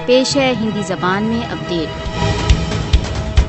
پیش ہے ہندی زبان میں اپڈیٹ۔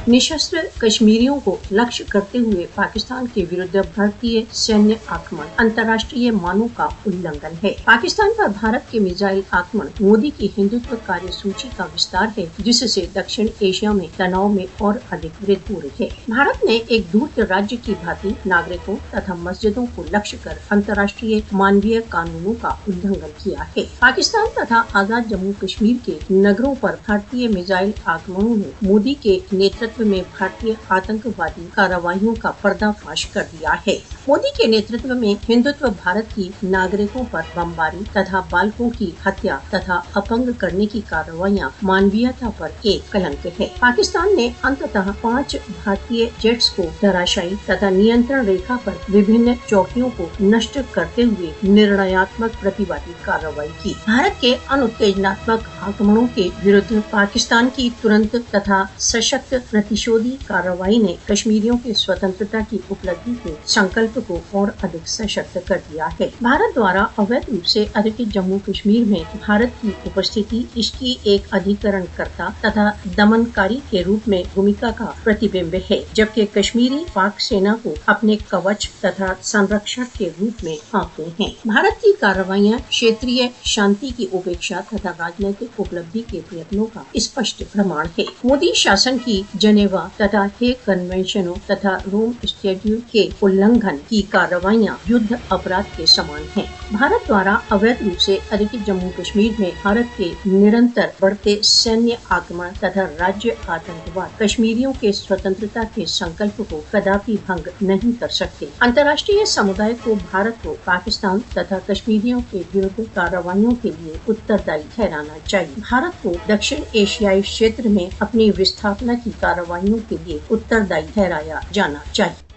निशस्त्र कश्मीरियों को लक्ष्य करते हुए पाकिस्तान के विरुद्ध भारतीय सैन्य आक्रमण अंतर्राष्ट्रीय मानों का उल्लंघन है। पाकिस्तान पर भारत के मिसाइल आक्रमण मोदी की हिंदुत्व कार्यसूची का विस्तार है, जिससे दक्षिण एशिया में तनाव में और अधिक वृद्धि हो रही है। भारत ने एक धूर्त राज्य की भांति नागरिकों तथा मस्जिदों को लक्ष्य कर अंतर्राष्ट्रीय मानवीय कानूनों का उल्लंघन किया है। पाकिस्तान तथा आजाद जम्मू कश्मीर के नगरों पर भारतीय मिसाइल आक्रमणों ने मोदी के नेतृत्व में भारतीय आतंकवादी कार्रवाइयों का पर्दाफाश कर दिया है। मोदी के नेतृत्व में हिंदुत्व भारत की नागरिकों पर बमबारी तथा बालकों की हत्या तथा अपंग करने की कार्रवाइयां मानवीयता पर एक कलंक है। पाकिस्तान ने अंततः 5 भारतीय जेट्स को धराशायी तथा नियंत्रण रेखा पर विभिन्न चौकियों को नष्ट करते हुए निर्णयात्मक प्रतिवादी कार्रवाई की। भारत के अनुत्तेजनात्मक आक्रमणों के विरुद्ध पाकिस्तान की तुरंत तथा सशक्त प्रतिशोधी कार्रवाई ने कश्मीरियों की स्वतंत्रता की उपलब्धि के संकल्प को और अधिक सशक्त कर दिया है। भारत द्वारा अवैध रूप से अधिकृत जम्मू कश्मीर में भारत की उपस्थिति इसकी एक अधिकरणकर्ता तथा दमनकारी के रूप में भूमिका का प्रतिबिंब है, जबकि कश्मीरी पाक सेना को अपने कवच तथा संरक्षक के रूप में आंकते हैं। भारत की कार्रवाइयां क्षेत्रीय शांति की उपेक्षा तथा राजनीतिक उपलब्धि के प्रयत्नों का स्पष्ट प्रमाण है। मोदी शासन की जनेवा तथा हेग कन्वेंशनों तथा रोम स्टैट्यूट के उल्लंघन की कार्रवाइयां युद्ध अपराध के समान हैं। भारत द्वारा अवैध रूप से अधिकृत जम्मू कश्मीर में भारत के निरंतर बढ़ते सैन्य आक्रमण तथा राज्य आतंकवाद कश्मीरियों के स्वतंत्रता के संकल्प को कदापि भंग नहीं कर सकते। अंतर्राष्ट्रीय समुदाय को भारत को पाकिस्तान तथा कश्मीरियों के विरुद्ध कार्रवाइयों के लिए उत्तरदायी ठहराना चाहिए। भारत को दक्षिण एशियाई क्षेत्र में अपनी विस्थापना की कार्रवाइयों के लिए उत्तरदायी ठहराया जाना चाहिए।